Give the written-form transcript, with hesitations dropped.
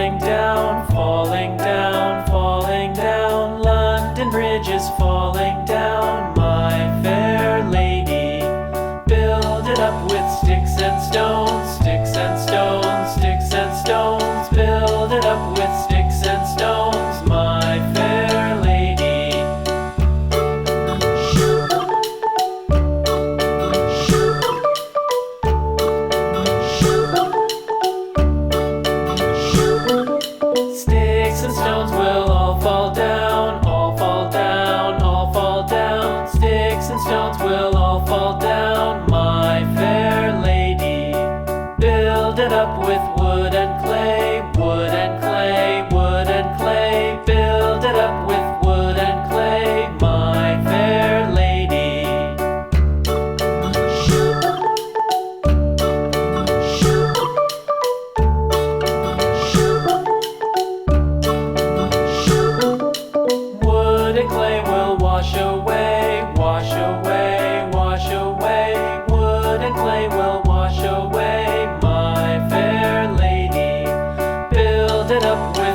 falling down, falling down, falling down. London Bridge is falling down, my fair lady. Build it up with sticks and stones, sticks and stones, sticks and stones. Build it up with sticks and stones, my fair lady. Sticks and stones will all fall down, all fall down, all fall down. Sticks and stones will all fall down, my fair lady. Build it up with wood and clay, wood and clay, wood and clay. Build it up with wood and clay, my fair lady. Wood and clay will wash away, wash away, wash away. Wood and clay will wash away, my fair lady. Build it up with